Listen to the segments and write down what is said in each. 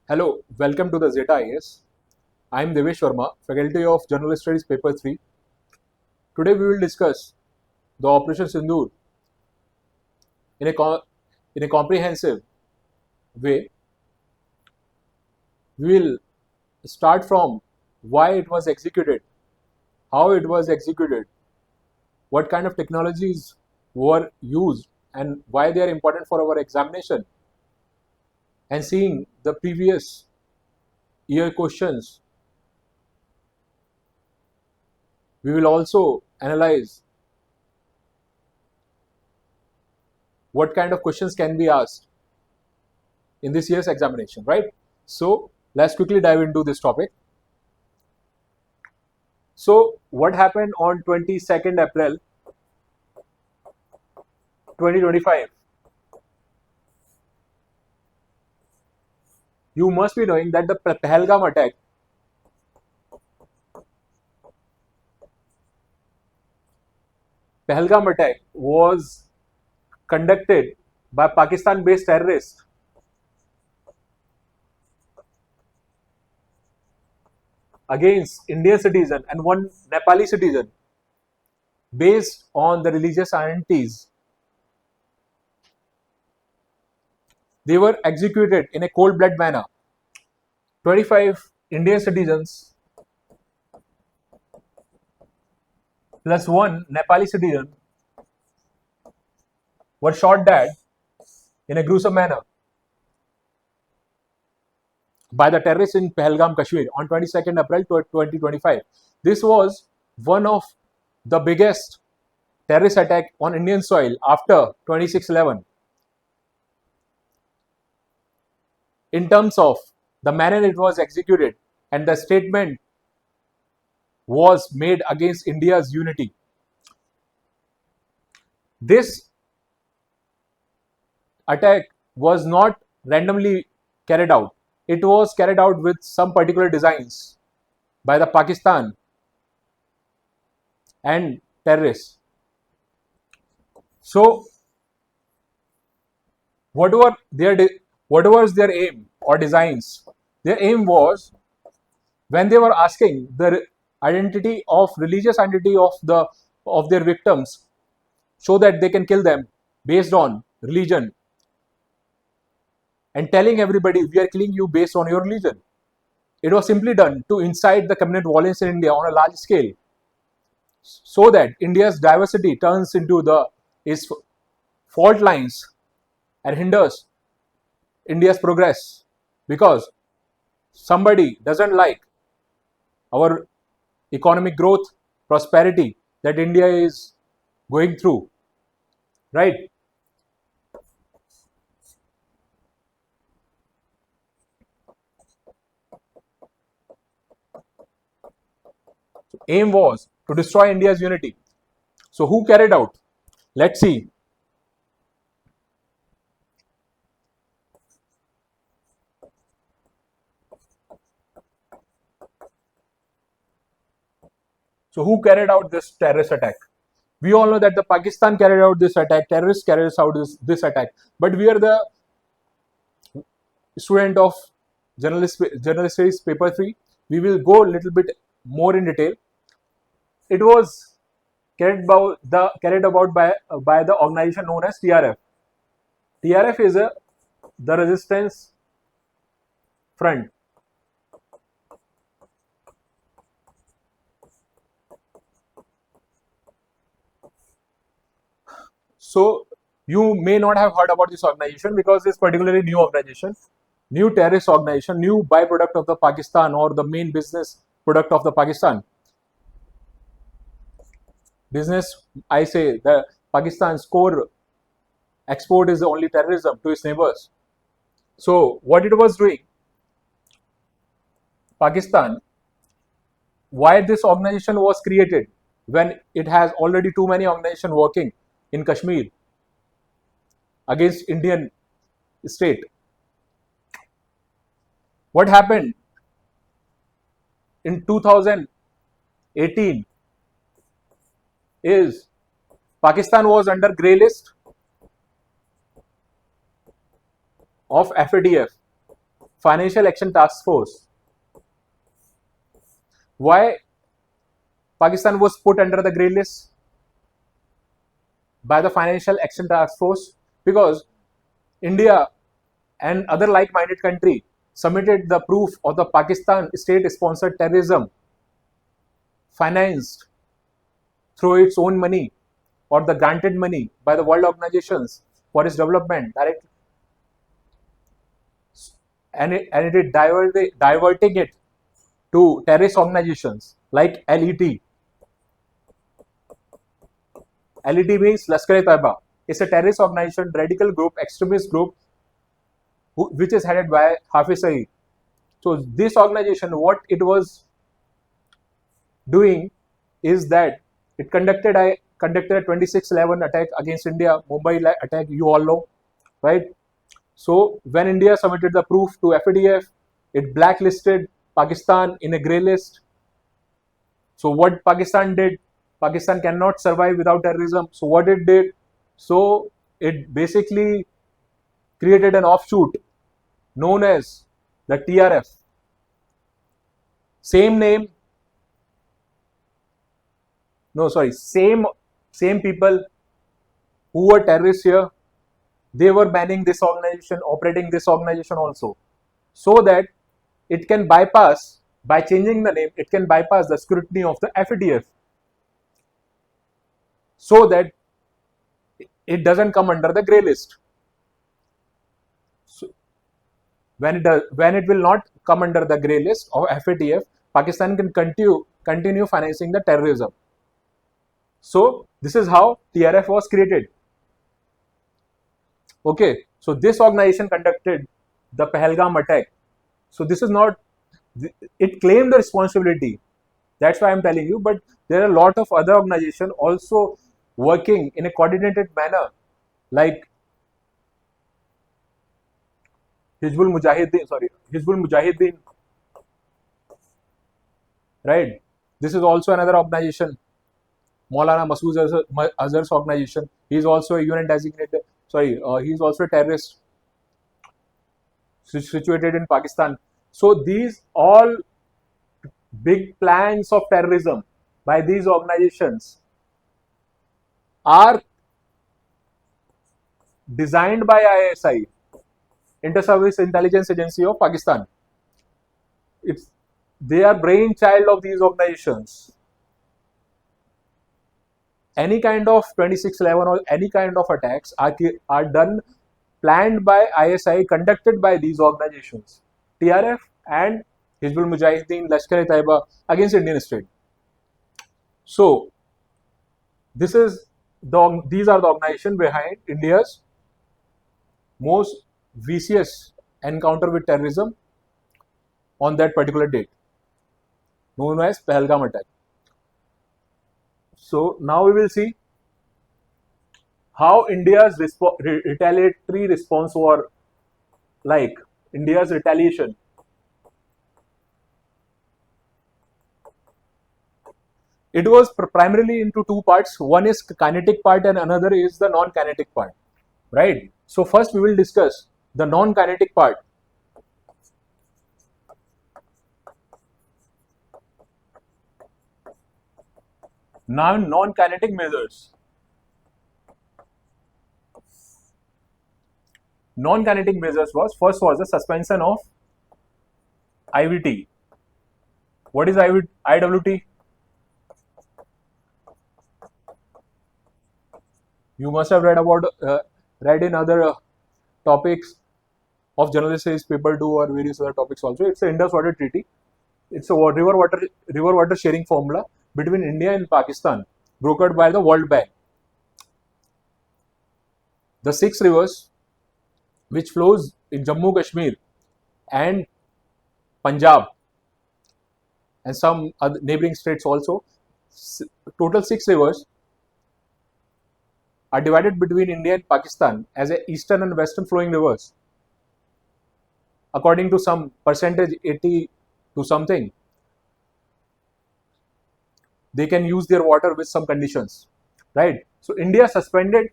Hello, welcome to the ZETAIAS. I am Devesh Verma, Faculty of General Studies Paper 3. Today we will discuss the Operation Sindoor in a comprehensive way. We will start from why it was executed, how it was executed, what kind of technologies were used and why they are important for our examination, and seeing the previous year questions. We will also analyze what kind of questions can be asked in this year's examination, right? So let's quickly dive into this topic. So what happened on 22nd April 2025? You must be knowing that the Pahalgam attack was conducted by Pakistan-based terrorists against Indian citizen and one Nepali citizen based on the religious identities. They were executed in a cold-blooded manner. 25 Indian citizens plus one Nepali citizen were shot dead in a gruesome manner by the terrorists in Pahalgam, Kashmir on 22nd April 2025. This was one of the biggest terrorist attack on Indian soil after 26/11. In terms of the manner it was executed and the statement was made against India's unity. This attack was not randomly carried out. It was carried out with some particular designs by the Pakistan and terrorists. So, what was their aim or designs? Their aim was, when they were asking the identity of religious identity of their victims, so that they can kill them based on religion, and telling everybody we are killing you based on your religion. It was simply done to incite the communal violence in India on a large scale, so that India's diversity turns into its fault lines and hinders India's progress, because somebody doesn't like our economic growth, prosperity that India is going through, right? Aim was to destroy India's unity. So who carried out? Let's see. So who carried out this terrorist attack? We all know that the Pakistan carried out this attack, terrorists carried out this attack. But we are the student of General Studies Paper 3. We will go a little bit more in detail. It was carried about by the organization known as TRF. TRF is the resistance front. So you may not have heard about this organization because it's particularly new organization, new terrorist organization, new byproduct of the Pakistan, or the main business product of the Pakistan. Business, I say, the Pakistan's core export is only terrorism to its neighbors. So what it was doing, Pakistan, why this organization was created when it has already too many organizations working in Kashmir against Indian state. What happened in 2018 is Pakistan was under grey list of FATF, Financial Action Task Force. Why Pakistan was put under the grey list by the Financial Action Task Force? Because India and other like-minded country submitted the proof of the Pakistan state-sponsored terrorism financed through its own money or the granted money by the world organizations for its development direct, and it is diverting it to terrorist organizations like LET. LET means Lashkar-e-Taiba. It's a terrorist organization, radical group, extremist group, which is headed by Hafiz Saeed. So this organization, what it was doing is that it conducted a 26/11 attack against India, Mumbai attack, you all know, right? So when India submitted the proof to FATF, it blacklisted Pakistan in a grey list. So what Pakistan did, Pakistan cannot survive without terrorism. So what it did, so it basically created an offshoot known as the TRF. Same name, no sorry, same people who were terrorists here, they were banning this organization, operating this organization also, so that it can bypass, by changing the name, it can bypass the scrutiny of the FATF, so that it doesn't come under the grey list. So when it will not come under the grey list of FATF, Pakistan can continue financing the terrorism. So this is how TRF was created. Okay, so this organization conducted the Pahalgam attack. So this is not, it claimed the responsibility. That's why I'm telling you. But there are a lot of other organizations also working in a coordinated manner, like Hizbul Mujahideen, right? This is also another organization. Maulana Masood Azhar's organization. He is also a UN designated. He is also a terrorist situated in Pakistan. So these all big plans of terrorism by these organizations are designed by ISI, Inter-Service Intelligence Agency of Pakistan. They are brainchild of these organizations. Any kind of 26/11 or any kind of attacks are done, planned by ISI, conducted by these organizations, TRF and Hizbul Mujahideen, Lashkar-e-Taiba, against Indian state. So these are the organizations behind India's most vicious encounter with terrorism on that particular date, known as Pahalgam attack. So now we will see how India's retaliatory response were like. India's retaliation. It was primarily into two parts. One is kinetic part and another is the non-kinetic part, right? So first we will discuss the non-kinetic part. Now, non-kinetic measures. Non-kinetic measures first was the suspension of IWT. What is IWT? You must have read in other topics of journalists, paper 2 or various other topics also. It's the Indus Water Treaty. It's a river water sharing formula between India and Pakistan, brokered by the World Bank. The 6 rivers which flows in Jammu Kashmir and Punjab and some other neighboring states also, total 6 rivers are divided between India and Pakistan as a eastern and western flowing rivers, according to some percentage, 80 to something. They can use their water with some conditions, right? So India suspended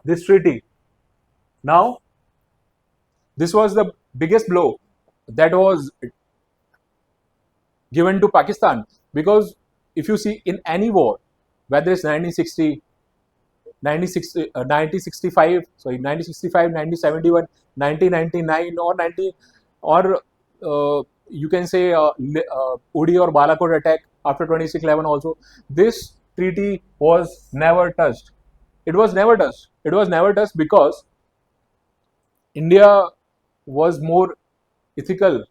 this treaty. Now, this was the biggest blow that was given to Pakistan, because if you see in any war, whether it's 1960, 1965, sorry, 1965, 1971, 1999, or 90, or you can say Udi or Balakot attack after 26/11 also, this treaty was never touched. It was never touched. It was never touched because India was more ethical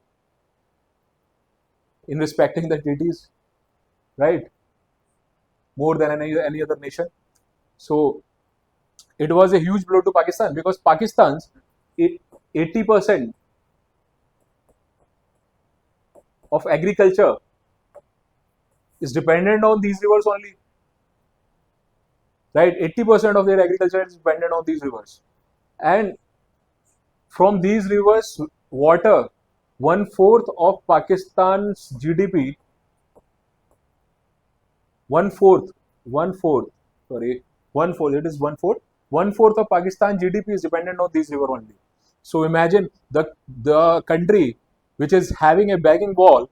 in respecting the treaties, right? More than any other nation. So it was a huge blow to Pakistan, because Pakistan's 80% of agriculture is dependent on these rivers only, right? 80% of their agriculture is dependent on these rivers, and from these rivers, water, 1/4 of Pakistan's GDP, one fourth, sorry, 1/4, it is 1/4, 1/4 of Pakistan GDP is dependent on these river only. So imagine the country which is having a begging wall,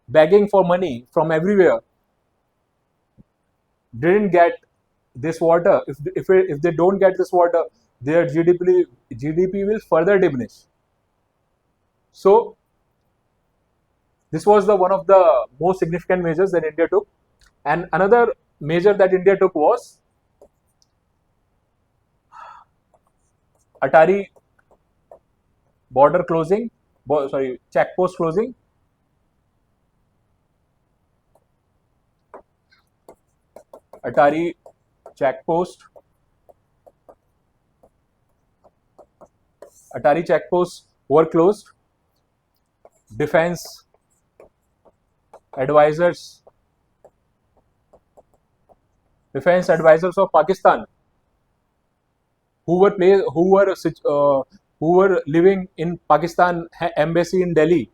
begging for money from everywhere, didn't get this water. If they don't get this water, their GDP will further diminish. So this was one of the most significant measures that India took. And another measure that India took was Atari border closing, check post closing. Atari check post. Atari check posts were closed. Defense advisors of Pakistan who were living in Pakistan embassy in Delhi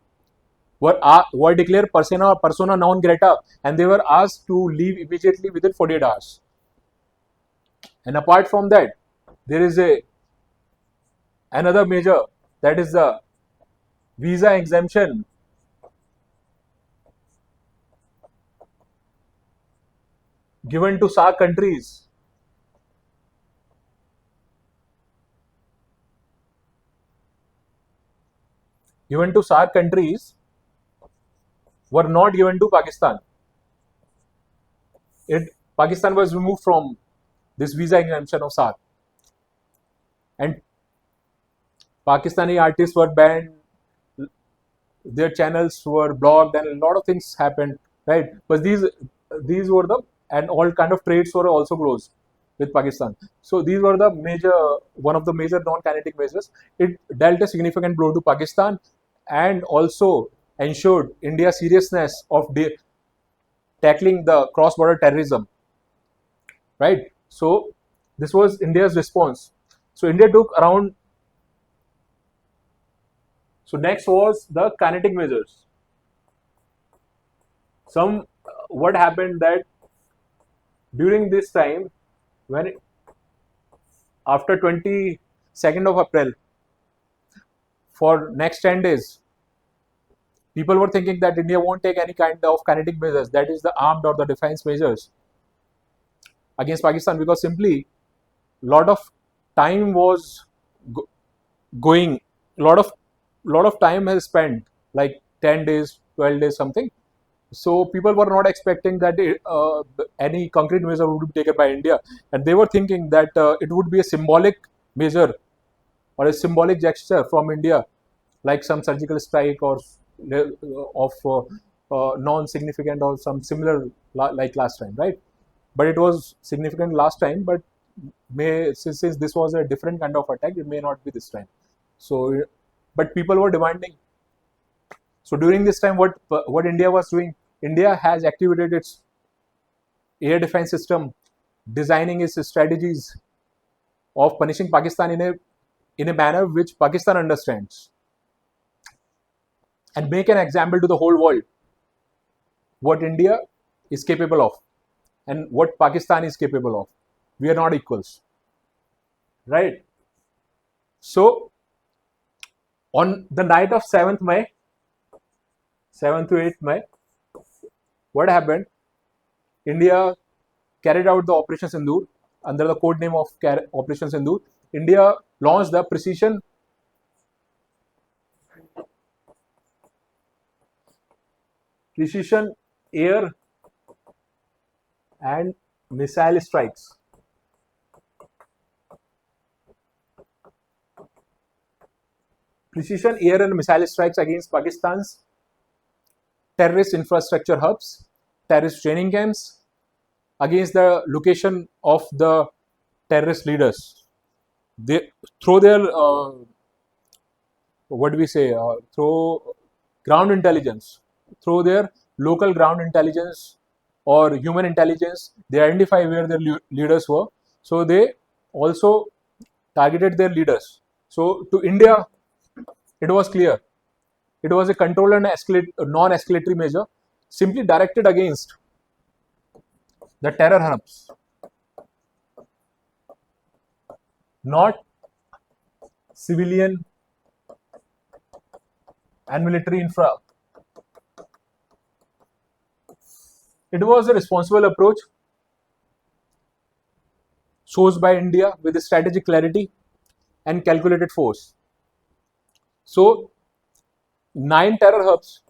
were declared persona non grata, and they were asked to leave immediately within 48 hours. And apart from that, there is another measure, that is the visa exemption given to SAARC countries. Given to SAARC countries were not given to Pakistan. Pakistan was removed from this visa exemption of SAARC, and Pakistani artists were banned, their channels were blocked, and a lot of things happened, right? But these were and all kind of trades were also closed with Pakistan. So these were one of the major non-kinetic measures. It dealt a significant blow to Pakistan and also ensured India's seriousness of tackling the cross-border terrorism, right? So this was India's response. So India took around. So next was the kinetic measures. What happened that during this time, when after 22nd of April, for next 10 days, people were thinking that India won't take any kind of kinetic measures, that is the armed or the defense measures against Pakistan, because simply lot of time was going, lot of time has spent, like 10 days, 12 days, something. So people were not expecting that any concrete measure would be taken by India, and they were thinking that it would be a symbolic measure or a symbolic gesture from India, like some surgical strike or of non-significant or some similar like last time, right? But it was significant last time, but since this was a different kind of attack, it may not be this time. So, but people were demanding. So during this time, what India was doing, India has activated its air defense system, designing its strategies of punishing Pakistan in a manner which Pakistan understands, and make an example to the whole world what India is capable of and what Pakistan is capable of. We are not equals. right? So on the night of 7th May, 7th to 8th May, what happened? India carried out the Operation Sindoor under the code name of Operation Sindoor. India launched the precision air and missile strikes. Precision air and missile strikes against Pakistan's terrorist infrastructure hubs, terrorist training camps, against the location of the terrorist leaders. They through their what do we say? Through ground intelligence, through their local ground intelligence or human intelligence, they identify where their leaders were. So they also targeted their leaders. So to India, it was clear. It was a control and non-escalatory measure simply directed against the terror hubs, not civilian and military infra. It was a responsible approach chose by India with strategic clarity and calculated force. So, 9 terror hubs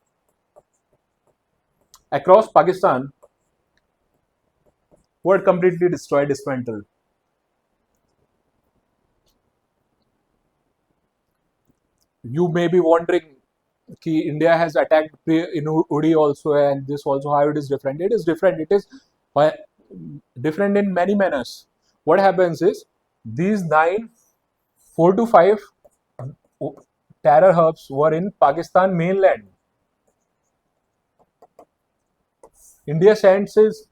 across Pakistan were completely destroyed, dismantled. You may be wondering, ki India has attacked in Uri also, and this also, how it is different. It is different. It is different in many manners. What happens is these 4 to 5 terror hubs were in Pakistan mainland. India sends its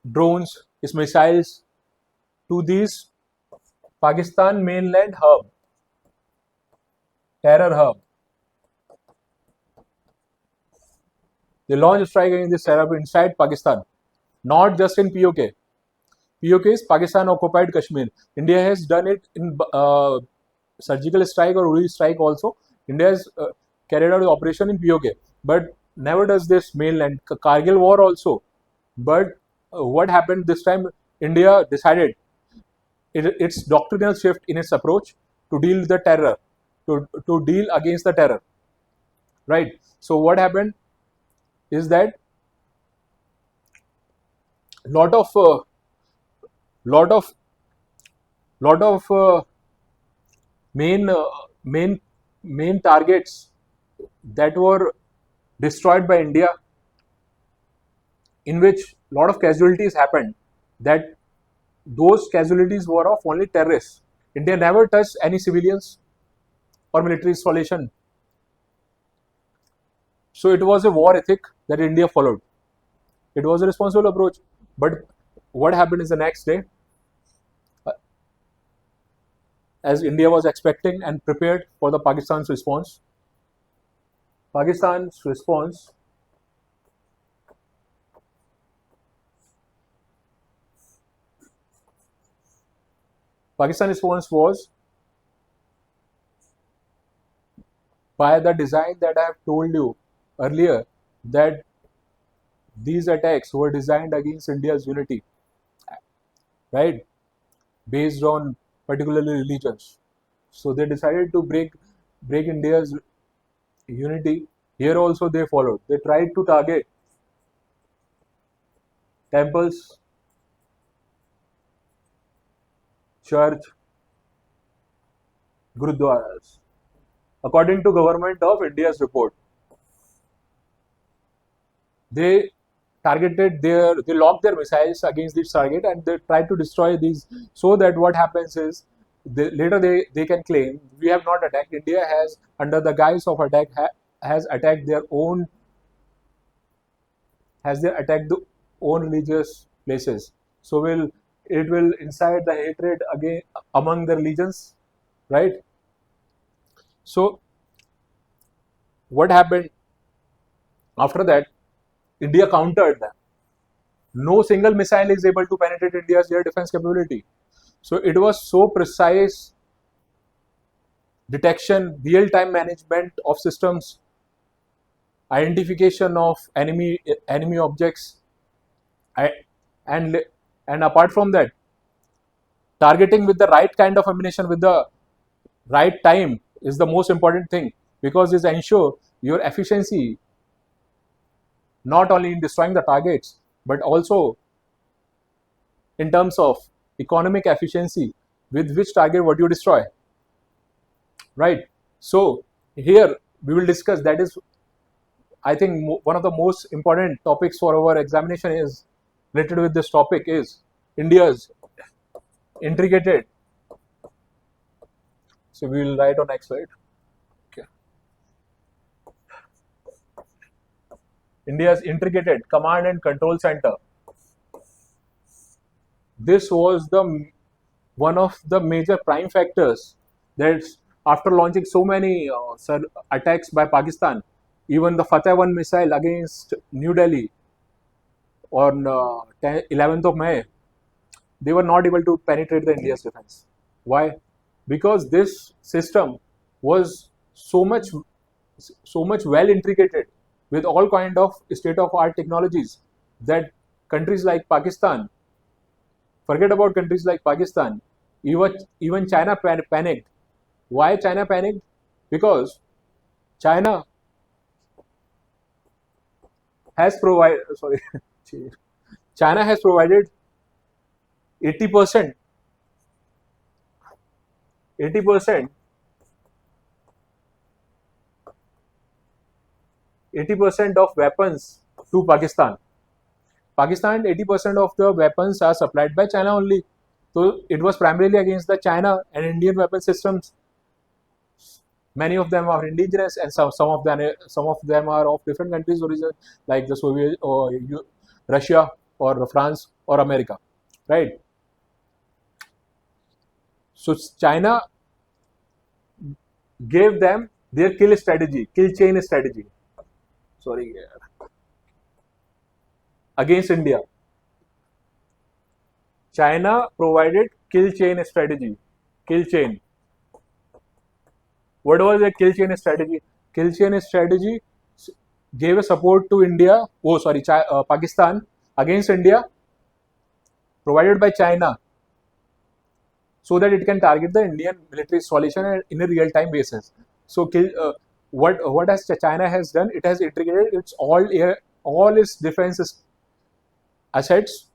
drones, its missiles to these Pakistan mainland hub, terror hub. They launch a strike against this terror hub inside Pakistan, not just in POK. POK is Pakistan occupied Kashmir. India has done it in surgical strike or Uri strike also. India has carried out the operation in POK, but never does this mainland. Kargil war also. But what happened this time? India decided its doctrinal shift in its approach to deal with the terror, to deal against the terror. Right. So what happened is that lot of main main targets that were destroyed by India, in which a lot of casualties happened, that those casualties were of only terrorists. India never touched any civilians or military installation. So it was a war ethic that India followed. It was a responsible approach. But what happened is the next day, as India was expecting and prepared for the Pakistan's response, Pakistan's response was by the design that I have told you earlier, that these attacks were designed against India's unity, right? Based on particularly religions. So they decided to break India's unity. Here also they followed. They tried to target temples, church, gurudwaras. According to Government of India's report, they locked their missiles against this target and they tried to destroy these, so that what happens is later they can claim we have not attacked. India has, under the guise of attack, has attacked their own religious places. So it will incite the hatred again among the religions, right? So what happened after that? India countered them. No single missile is able to penetrate India's air defense capability. So it was so precise detection, real-time management of systems, identification of enemy objects, and apart from that, targeting with the right kind of ammunition with the right time is the most important thing, because this ensure your efficiency not only in destroying the targets but also in terms of economic efficiency with which target what you destroy, right? So here we will discuss, that is, I think one of the most important topics for our examination is related with this topic is India's integrated. So we will write on next slide. Okay. India's integrated command and control center. This was the one of the major prime factors that after launching so many attacks by Pakistan, even the Fateh 1 missile against New Delhi on 11th of May, they were not able to penetrate the India's defense. Why? Because this system was so much well integrated with all kind of state-of-art technologies that countries like Pakistan, forget about countries like Pakistan, even China panicked. Why China panicked? Because China has provided China has provided 80% 80% 80% of weapons to Pakistan. Pakistan, 80% of the weapons are supplied by China only. So it was primarily against the China and Indian weapon systems. Many of them are indigenous, and some of them are of different countries' origin, like the Soviet or Russia or France or America, right? So China gave them their kill chain strategy. Sorry, against India. China provided kill chain strategy. Kill chain. What was the kill chain strategy? Kill chain strategy gave a support to India. Oh, sorry, Pakistan against India, provided by China, so that it can target the Indian military installation in a real-time basis. So, what has China has done? It has integrated all its defense assets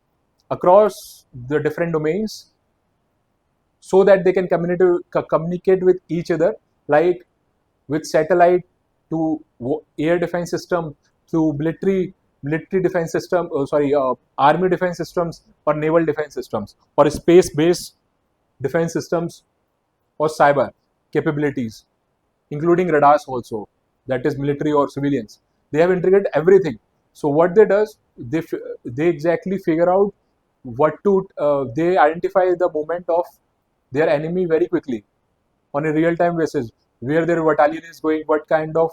across the different domains, so that they can communicate with each other, like with satellite to air defense system to military defense system, army defense systems or naval defense systems or space-based defense systems or cyber capabilities, including radars also, that is military or civilians. They have integrated everything. So what they does, they exactly figure out they identify the movement of their enemy very quickly on a real-time basis, where their battalion is going, what kind of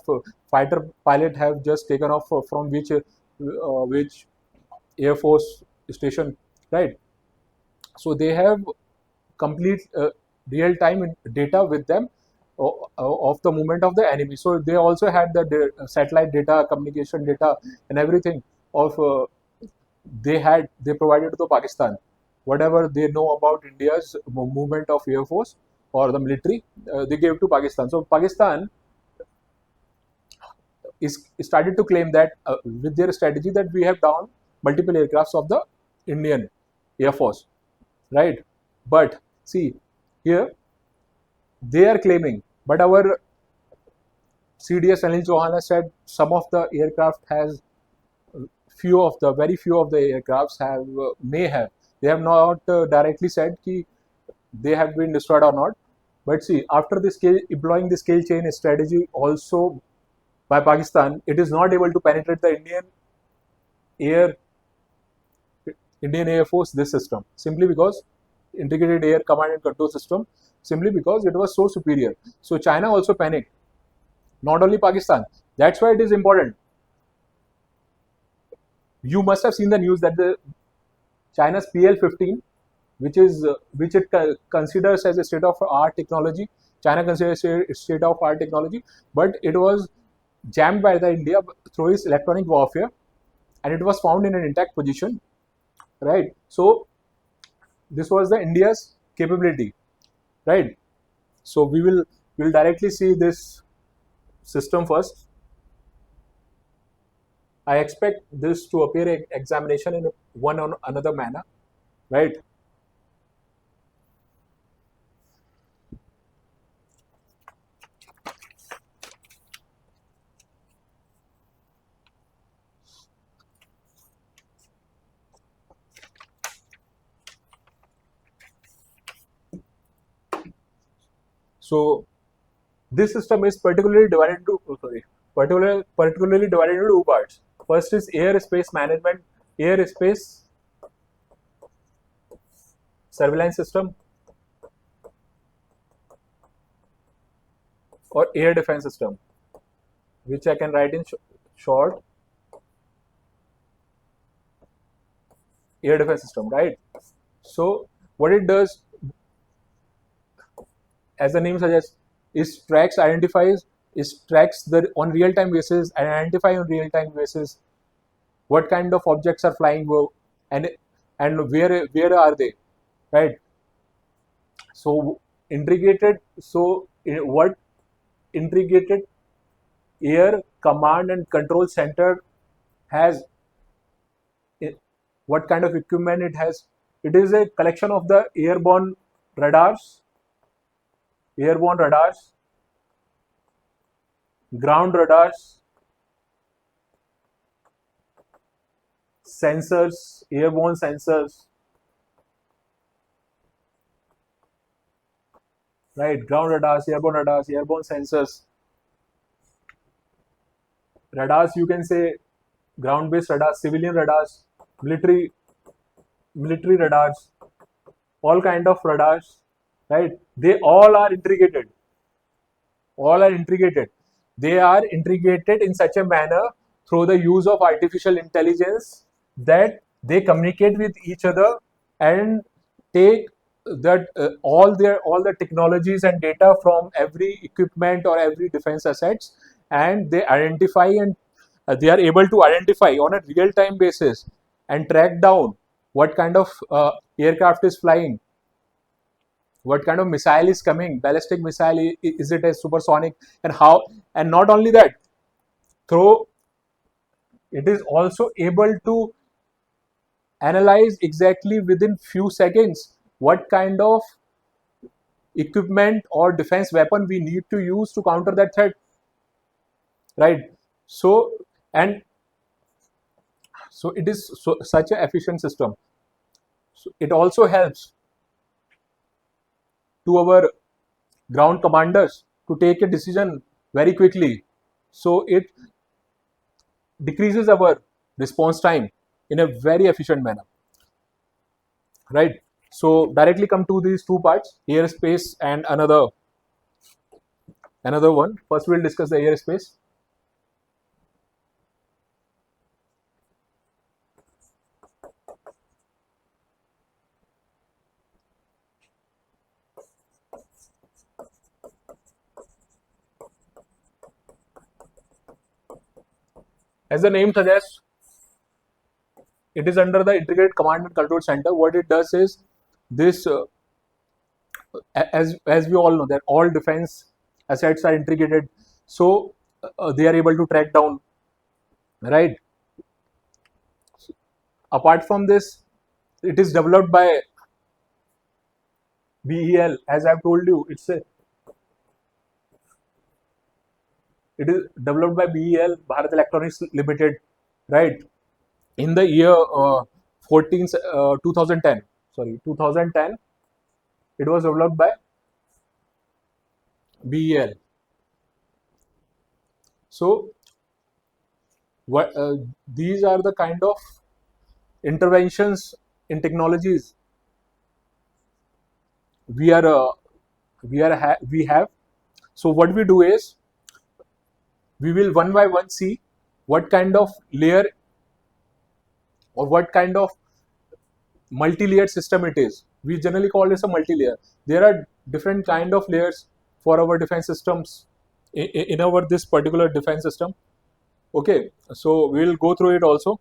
fighter pilot have just taken off from which air force station, right? So they have complete real-time data with them of the movement of the enemy. So they also had the satellite data, communication data, and everything of they provided to Pakistan. Whatever they know about India's movement of air force or the military, they gave to Pakistan. So Pakistan is started to claim that with their strategy that we have downed multiple aircrafts of the Indian Air Force, right? But see, here they are claiming, but our CDS Anil Chauhan has said some of the aircraft has very few of the aircrafts they have not directly said ki they have been destroyed or not. But see, after employing the scale chain strategy also by Pakistan, it is not able to penetrate the Indian Air Force this system, simply because integrated air command and control system, simply because it was so superior. So China also panicked, not only Pakistan. That's why it is important. You must have seen the news that the China's PL-15 which it considers as a state of art technology. China considers it state of art technology, but it was jammed by the India through its electronic warfare, and it was found in an intact position, right? So this was the India's capability, right? So we'll directly see this system first. I expect this to appear in examination in one or another manner, right? So this system is particularly divided into two parts. First is airspace management, airspace surveillance system, or air defense system, which I can write in short, air defense system, right? So what it does, as the name suggests, is tracks the on real-time basis and identify on real-time basis what kind of objects are flying and where are they, right? So what integrated air command and control center has, what kind of equipment it has. It is a collection of the airborne radars, ground radars, sensors, airborne sensors, right? Ground radars, airborne sensors. Radars, you can say ground-based radars, civilian radars, military radars, all kind of radars, right? They all are integrated. They are integrated in such a manner through the use of artificial intelligence that they communicate with each other and take that all the technologies and data from every equipment or every defense assets, and they identify and they are able to identify on a real time basis and track down what kind of aircraft is flying, what kind of missile is coming, ballistic missile, is it a supersonic, and how. And not only that, through it is also able to analyze exactly within few seconds what kind of equipment or defense weapon we need to use to counter that threat, right? So and so it is such an efficient system. So it also helps to our ground commanders to take a decision very quickly. So it decreases our response time in a very efficient manner, right? So directly come to these two parts, airspace and another one. First we'll discuss the airspace. As the name suggests, it is under the integrated command and control center. What it does is this, as we all know, that all defense assets are integrated, so they are able to track down, right? Apart from this, it is developed by BEL. As I've told you, it is developed by BEL, Bharat Electronics Limited, right? In the year 2010, it was developed by BEL. So these are the kind of interventions in technologies we have. So what we do is, we will one by one see what kind of layer or what kind of multi-layered system it is. We generally call this a multi-layer. There are different kind of layers for our defense systems in our this particular defense system. Okay, so we'll go through it also.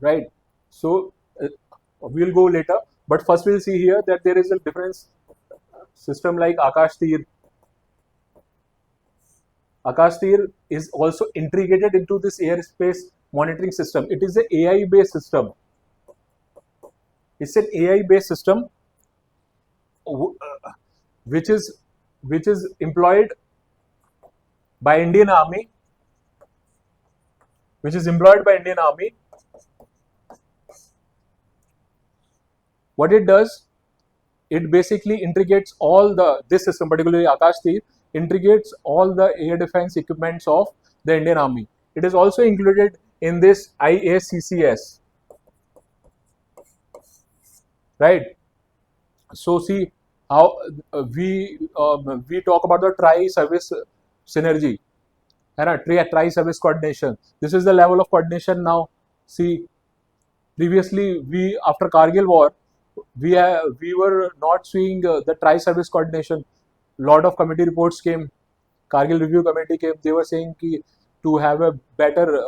Right. So we'll go later, but first we'll see here that there is a difference system like Akash Tir. Akash Tir is also integrated into this airspace monitoring system. It is an AI based system. It's an AI based system which is employed by Indian Army, which is employed by Indian Army. What it does, it basically integrates all this system, particularly Akash Tir, integrates all the air defense equipments of the Indian Army. It is also included in this IACCS, right? So see how we talk about the tri-service synergy and tri-service coordination. This is the level of coordination now. See, previously we after Kargil war, we were not seeing the tri-service coordination. Lot of committee reports came. Kargil review committee came. They were saying ki, to have a better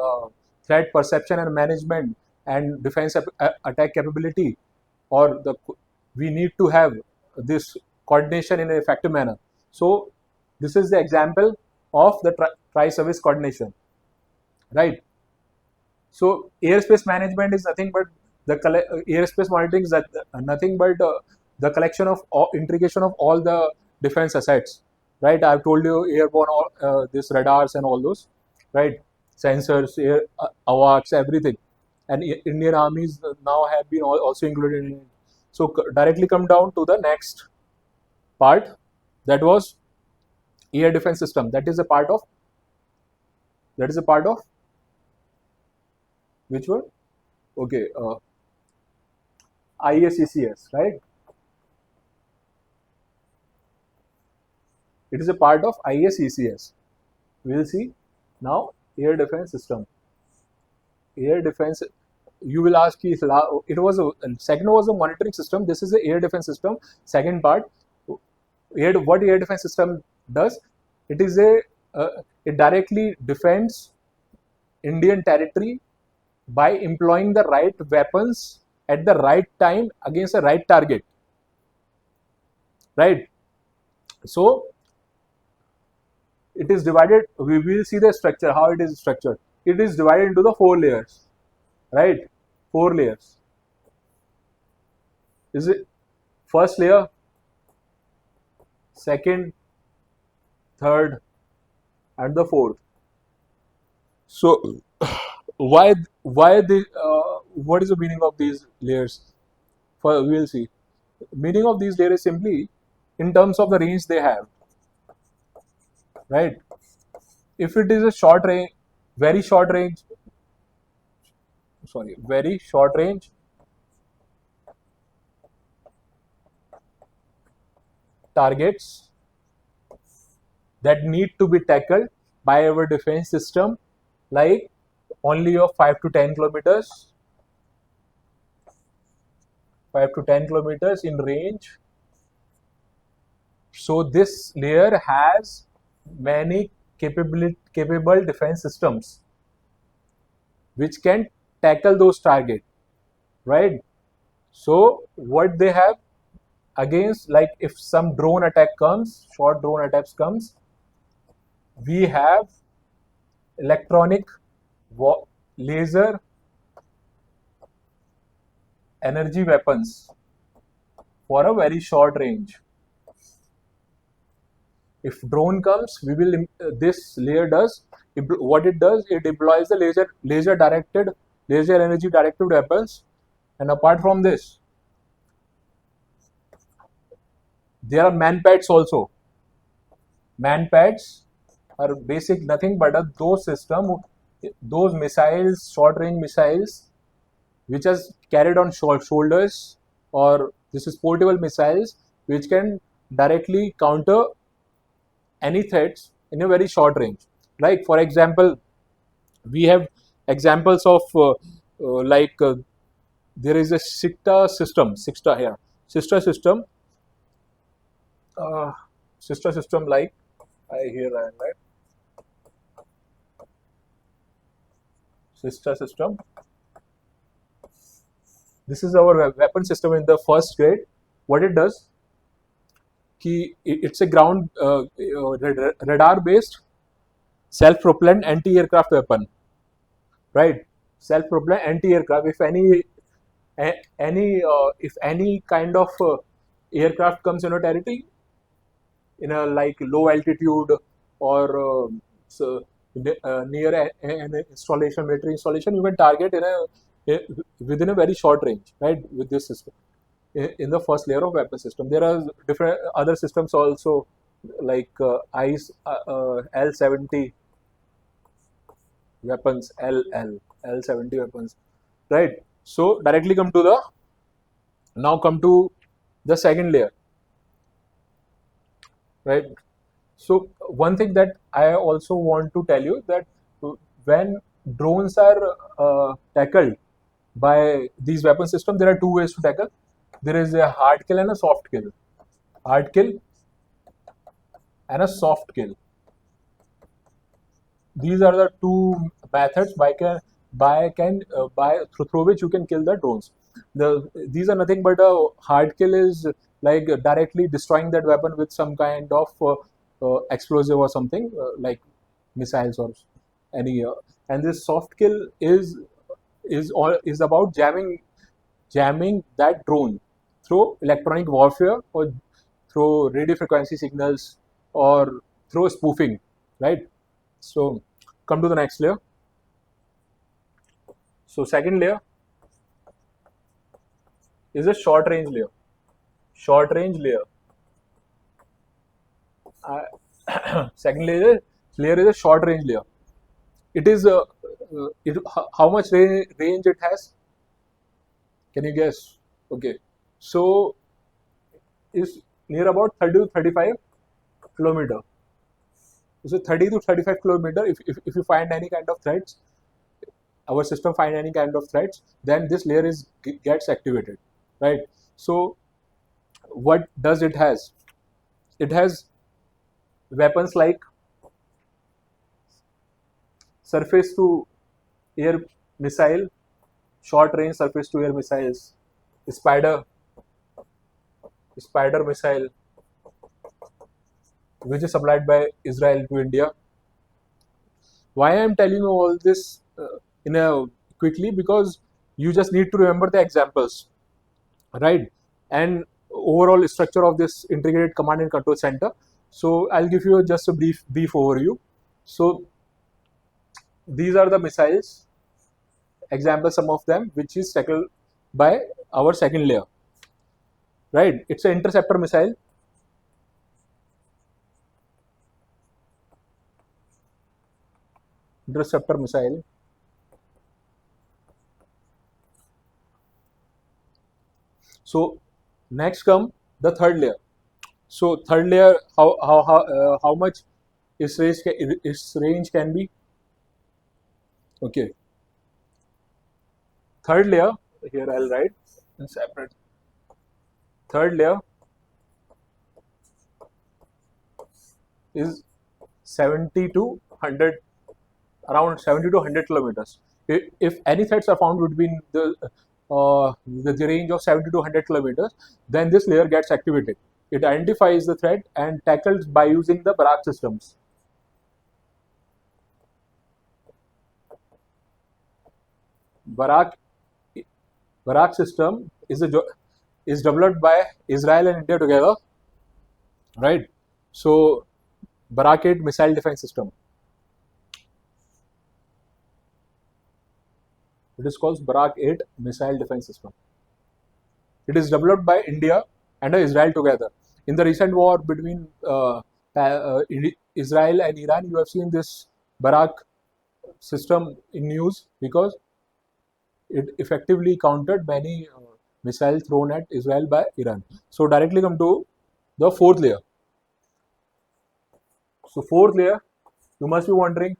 threat perception and management and defense attack capability, or we need to have this coordination in an effective manner. So this is the example of the tri-service coordination, right? So airspace management is nothing but airspace monitoring is nothing but the collection of integration of all the defense assets, right? I've told you airborne, this radars and all those, right? Sensors, AWACS, everything, and Indian armies now have been also included in it. So directly come down to the next part, that was air defense system. That is a part of which one? Okay, IACCS, right? It is a part of IACCS. We will see now air defense system. Air defense. You will ask, it was second was a monitoring system. This is the air defense system. Second part, what air defense system does? It is it directly defends Indian territory by employing the right weapons at the right time against the right target, right? So it is divided. We will see the structure, how it is structured. It is divided into the 4 layers, right? 4 layers. Is it first layer, second, third, and the fourth? So why the what is the meaning of these layers? We will see. Meaning of these layers is simply in terms of the range they have, right? If it is a short range, very short range targets that need to be tackled by our defense system, like only of 5 to 10 kilometers, 5 to 10 kilometers in range. So this layer has many capable defense systems which can tackle those targets, right? So what they have against, like if some drone attack comes, short drone attacks comes, we have electronic laser energy weapons for a very short range. If drone comes, we will this layer does what it does. It deploys the laser energy directed weapons, and apart from this, there are man pads also. Man pads are basic nothing but those missiles, short range missiles, which is carried on shoulders, or this is portable missiles which can directly counter any threats in a very short range. Like for example, we have examples of there is a sister system, uh, sister system like I hear I right sister system. This is our weapon system in the first grade. What it does, it's a ground radar based self-propellant anti-aircraft weapon, right? Self-propellant anti-aircraft. If any kind of aircraft comes in a territory in a like low altitude or near an installation, military installation, you can target within a very short range, right? With this system, in the first layer of weapon system, there are different other systems also, like ICE L70 weapons, L70 weapons, right? So directly come to the second layer, right? So one thing that I also want to tell you, that when drones are tackled by these weapon systems, there are two ways to tackle. There is a hard kill and a soft kill. Hard kill and a soft kill. These are the two methods through which you can kill the drones. These are nothing but a hard kill is like directly destroying that weapon with some kind of explosive or something, like missiles or any. And this soft kill is about jamming that drone through electronic warfare, or through radio frequency signals, or through spoofing, right? So come to the next layer. So second layer is a short range layer. Short range layer. Second layer is a short range layer. It is how much range it has? Can you guess? Okay, so is near about 30 to 35 kilometer. So 30 to 35 kilometer. If you find any kind of threats, our system find any kind of threats, then this layer gets activated, right? So what does it has? It has weapons like surface to air missile, short range surface to air missiles, spider missile, which is supplied by Israel to India. Why I am telling you all this quickly? Because you just need to remember the examples, right? And overall structure of this integrated command and control center. So I'll give you just a brief overview. So these are the missiles, example some of them, which is tackled by our second layer, right? It's an interceptor missile. Interceptor missile. So next come the third layer. So third layer, how much its range can be? Okay. Third layer, here I'll write in separate. Third layer is 70 to 100, around 70 to 100 kilometers. If any threats are found between the range of 70 to 100 kilometers, then this layer gets activated. It identifies the threat and tackles by using the Barak systems. Barak system is developed by Israel and India together, right? So Barak 8 missile defense system. It is called Barak 8 missile defense system. It is developed by India and Israel together. In the recent war between Israel and Iran. You have seen this Barak system in news because it effectively countered many missiles thrown at Israel by Iran. So directly come to the fourth layer. So fourth layer, you must be wondering,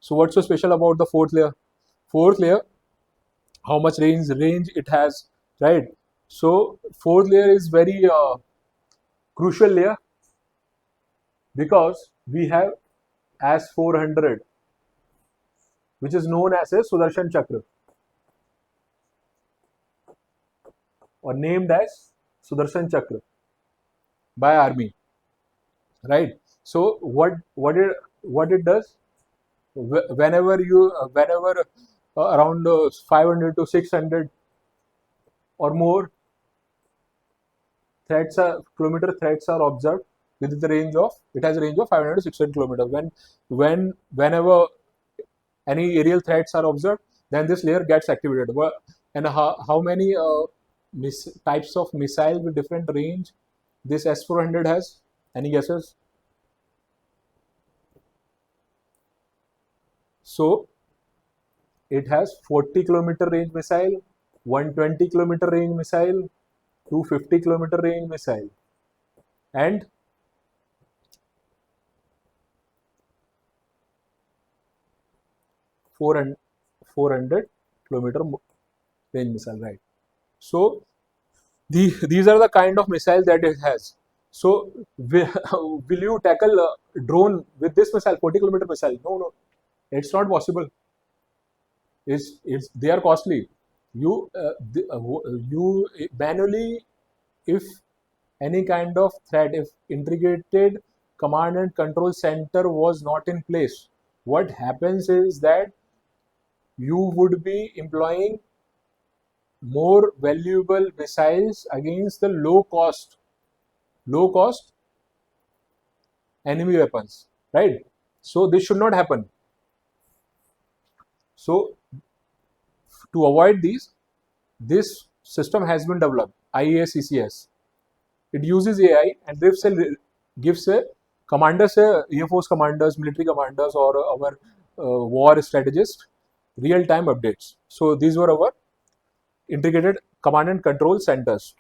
so what's so special about the fourth layer? Fourth layer, how much range it has, right? So fourth layer is very crucial layer because we have as 400, which is known as a Sudarshan Chakra or named as Sudarshan Chakra by army, right? So what it does, whenever around 500 to 600 or more kilometer threats are observed within the range of, it has a range of 500 to 600 kilometers. Whenever any aerial threats are observed, then this layer gets activated. And how many types of missile with different range this S-400 has? Any guesses? So it has 40 kilometer range missile, 120 kilometer range missile, 250 kilometer range missile, and 400 kilometer range missile, right? So these are the kind of missiles that it has. So will you tackle a drone with this missile, 40 kilometer missile? No, it's not possible. They are costly. You manually, if any kind of threat, if integrated command and control center was not in place, what happens is that you would be employing more valuable missiles against the low cost enemy weapons, right? So this should not happen. So to avoid this system has been developed, IAS-CCS. It uses AI and gives a commanders, Air Force commanders, military commanders, or our war strategists real-time updates. So these were our integrated command and control centers,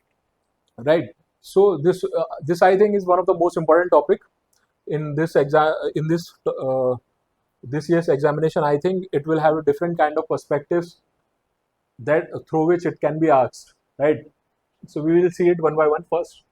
right? So this I think is one of the most important topic in this this year's examination. I think it will have a different kind of perspectives that through which it can be asked, right? So we will see it one by one first.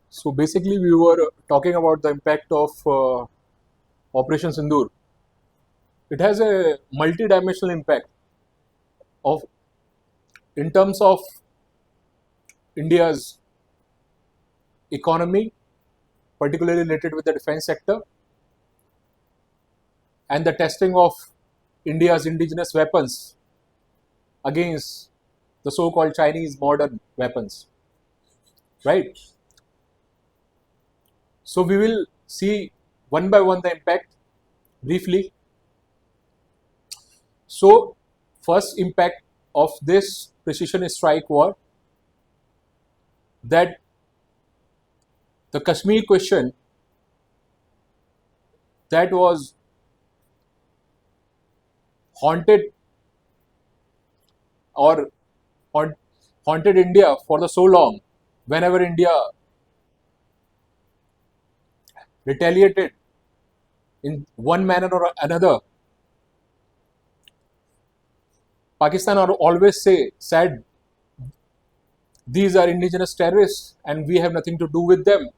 So basically, we were talking about the impact of Operation Sindoor. It has a multi-dimensional impact of in terms of India's economy, particularly related with the defense sector, and the testing of India's indigenous weapons against the so-called Chinese modern weapons, right? So we will see one by one the impact briefly. So first impact of this precision strike war, that the Kashmir question that was haunted or haunted India for the so long, whenever India retaliated in one manner or another, Pakistan always said these are indigenous terrorists and we have nothing to do with them.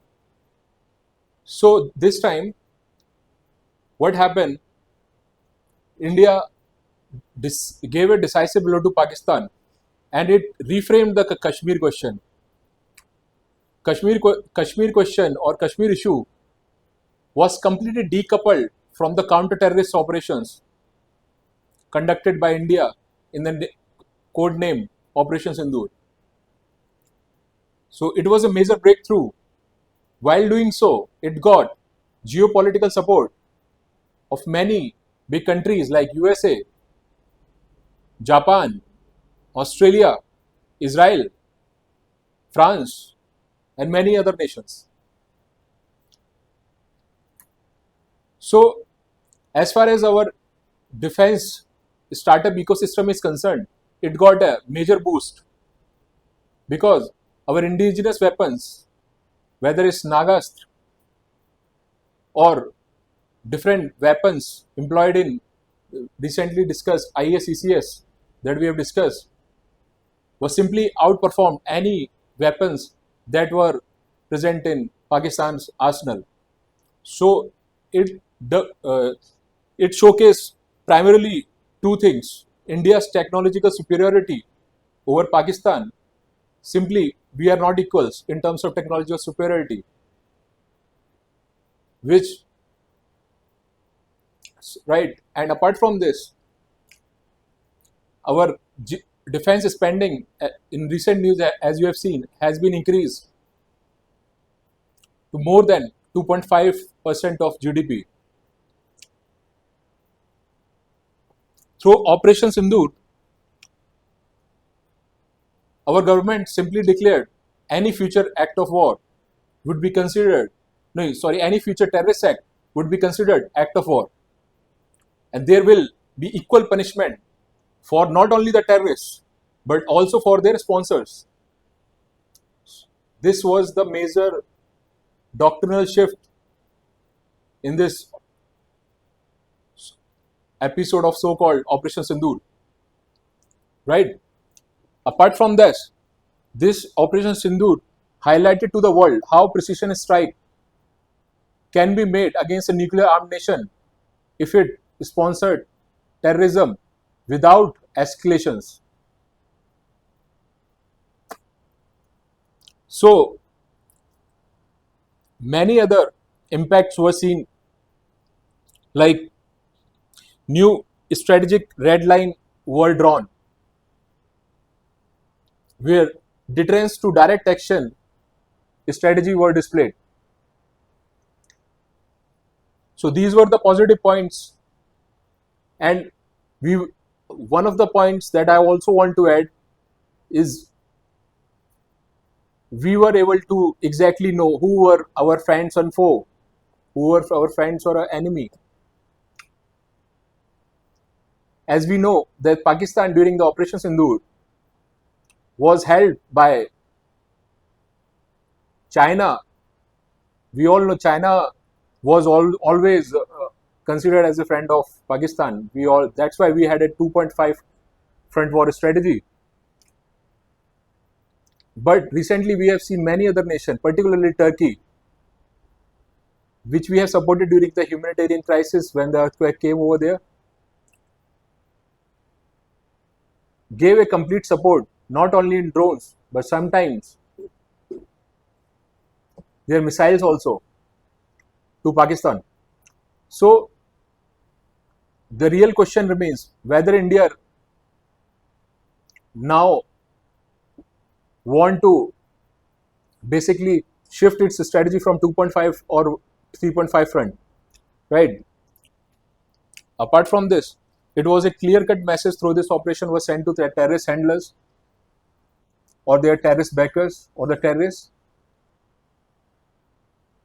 So this time, what happened? India gave a decisive blow to Pakistan, and it reframed the Kashmir question. Kashmir question or Kashmir issue was completely decoupled from the counter-terrorist operations conducted by India in the code name Operation Sindoor. So it was a major breakthrough. While doing so, it got geopolitical support of many big countries like USA, Japan, Australia, Israel, France, and many other nations. So, as far as our defense startup ecosystem is concerned, it got a major boost because our indigenous weapons, whether it's Nagastra or different weapons employed in recently discussed ISECS that we have discussed, was simply outperformed any weapons that were present in Pakistan's arsenal. So it it showcased primarily two things: India's technological superiority over Pakistan. Simply, we are not equals in terms of technological superiority, which right. And apart from this, our defense spending in recent news, as you have seen, has been increased to more than 2.5% of GDP. Through Operation Sindoor, our government simply declared any future act of war would be considered, no, sorry, any future terrorist act would be considered act of war. And there will be equal punishment for not only the terrorists, but also for their sponsors. This was the major doctrinal shift in this episode of so-called Operation Sindoor. Right? Apart from this Operation Sindoor highlighted to the world how precision strike can be made against a nuclear armed nation if it sponsored terrorism without escalations. So many other impacts were seen, like new strategic red line were drawn, where deterrence to direct action strategy were displayed. So these were the positive points, and one of the points that I also want to add is we were able to exactly know who were our friends and foe, who were our friends or our enemy. As we know that Pakistan during the Operation Sindoor was held by China. We all know China was always considered as a friend of Pakistan. That's why we had a 2.5 front war strategy. But recently we have seen many other nations, particularly Turkey, which we have supported during the humanitarian crisis when the earthquake came over there, gave a complete support not only in drones but sometimes their missiles also to Pakistan. So the real question remains whether India now want to basically shift its strategy from 2.5 or 3.5 front, right? Apart from this, it was a clear-cut message through this operation was sent to the terrorist handlers or their terrorist backers or the terrorists.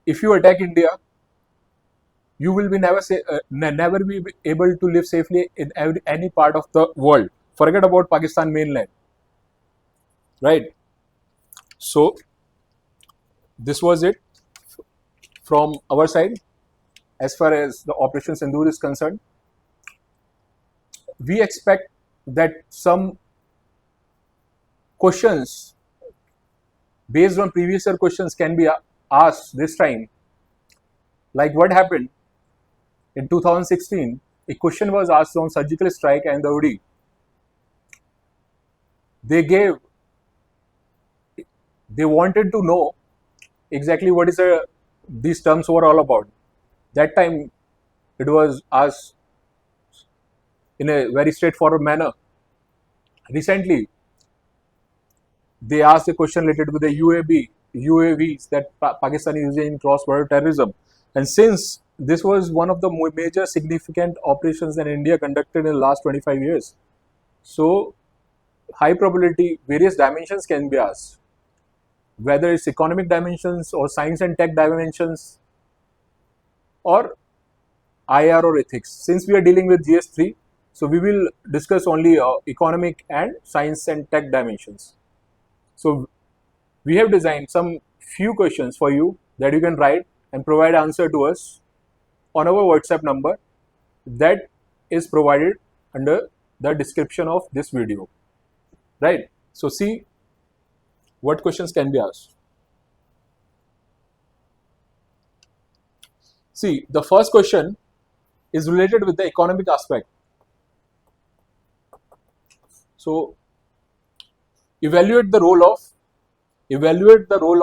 If you attack India, you will be never be able to live safely in any part of the world. Forget about Pakistan mainland, right? So this was it from our side as far as the Operation Sindoor is concerned. We expect that some questions based on previous year questions can be asked this time, Like what happened in 2016, a question was asked on surgical strike and the OD. They wanted to know exactly what is these terms were all about. That time it was asked in a very straightforward manner. Recently, they asked a question related with the UAVs that Pakistan is using in cross-border terrorism. And since this was one of the major significant operations that India conducted in the last 25 years, so high probability various dimensions can be asked, whether it's economic dimensions or science and tech dimensions or IR or ethics. Since we are dealing with GS3, so we will discuss only economic and science and tech dimensions. So we have designed some few questions for you that you can write and provide answer to us on our WhatsApp number that is provided under the description of this video. Right? So see what questions can be asked. See, the first question is related with the economic aspect. So evaluate the role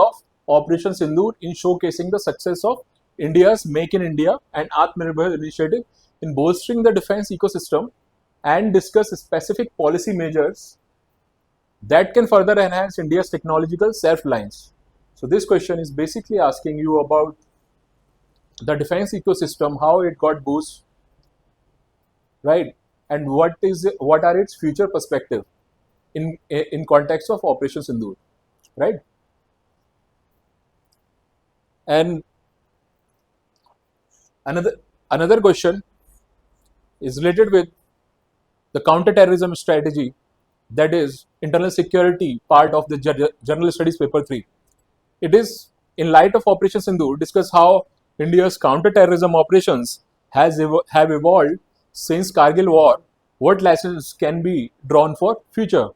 of Operation Sindoor in showcasing the success of India's Make in India and Atmanirbhar initiative in bolstering the defense ecosystem, and discuss specific policy measures that can further enhance India's technological self-reliance. So this question is basically asking you about the defense ecosystem, how it got boost, right? And what are its future perspective in context of Operation Sindoor, right? And another question is related with the counter-terrorism strategy, that is internal security part of the General Studies paper 3. It is in light of Operation Sindoor, discuss how India's counter-terrorism operations have evolved since Kargil war, what lessons can be drawn for future.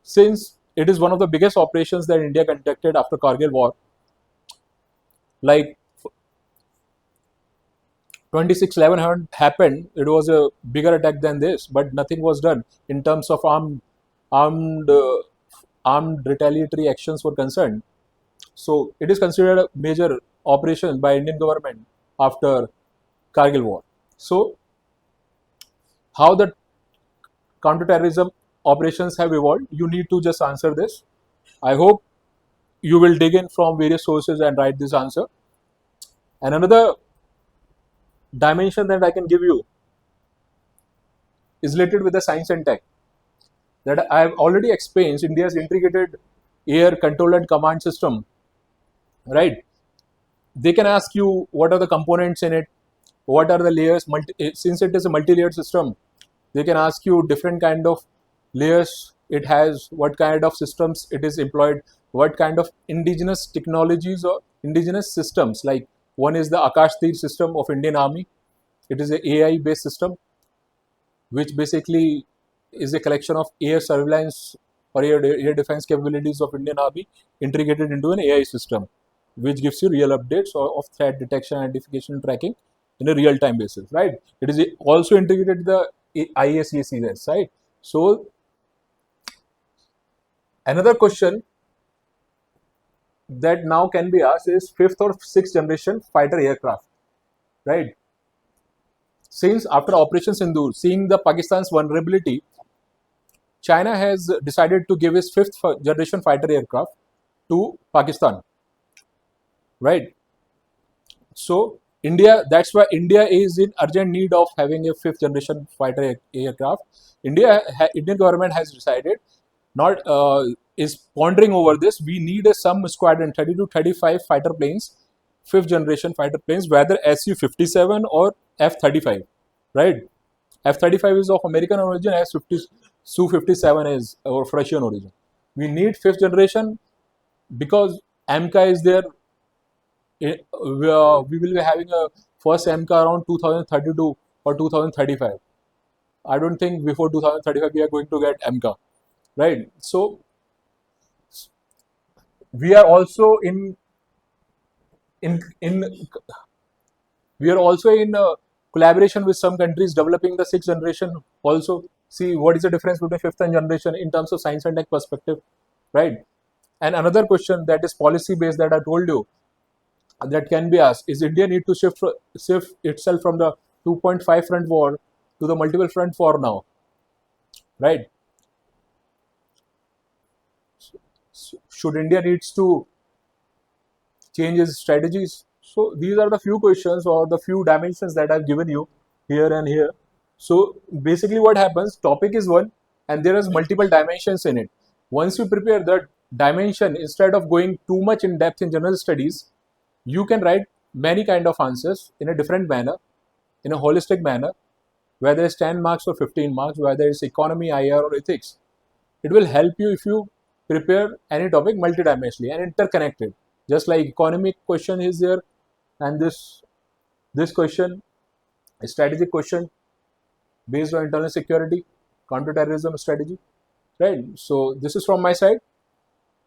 Since it is one of the biggest operations that India conducted after Kargil war, like 26/11 happened, it was a bigger attack than this, but nothing was done in terms of armed retaliatory actions were concerned. So it is considered a major operation by Indian government after Kargil war. So how the counter-terrorism operations have evolved, you need to just answer this. I hope you will dig in from various sources and write this answer. And another dimension that I can give you is related with the science and tech. That I have already explained India's integrated air control and command system, right? They can ask you what are the components in it, what are the layers, since it is a multi-layered system, they can ask you different kind of layers it has, what kind of systems it is employed, what kind of indigenous technologies or indigenous systems. Like one is the Akash Tir system of Indian Army. It is an AI based system which basically is a collection of air surveillance or air defense capabilities of Indian Army integrated into an AI system, which gives you real updates of threat detection, identification, and tracking in a real-time basis, right? It is also integrated the IACS, right? So another question that now can be asked is fifth or sixth generation fighter aircraft, right? Since after Operation Sindoor, seeing the Pakistan's vulnerability, China has decided to give its fifth generation fighter aircraft to Pakistan, right? So India, that's why India is in urgent need of having a fifth generation fighter aircraft. Indian government has decided, not is pondering over this. We need some squadron 30 to 35 fighter planes, fifth generation fighter planes, whether Su-57 or F-35, right? F-35 is of American origin, Su-57 is of Russian origin. We need fifth generation because AMCA is there. We will be having a first AMCA around 2032 or 2035. I don't think before 2035 we are going to get AMCA, right? So we are also in We are also in collaboration with some countries developing the 6th generation also. See what is the difference between 5th and generation in terms of science and tech perspective, right? And another question that is policy based that I told you that can be asked is India need to shift itself from the 2.5 front war to the multiple front war now, right? Should India needs to change its strategies? So these are the few questions or the few dimensions that I've given you here and here. So basically what happens, topic is one and there is multiple dimensions in it. Once you prepare that dimension, instead of going too much in depth in general studies, you can write many kind of answers in a different manner, in a holistic manner, whether it's 10 marks or 15 marks, whether it's economy, IR or ethics. It will help you if you prepare any topic multidimensionally and interconnected. Just like economic question is there, and this question, a strategic question based on internal security, counter-terrorism strategy, right? So this is from my side.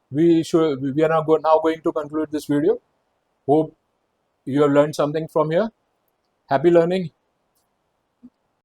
We are now going to conclude this video. Hope you have learned something from here. Happy learning.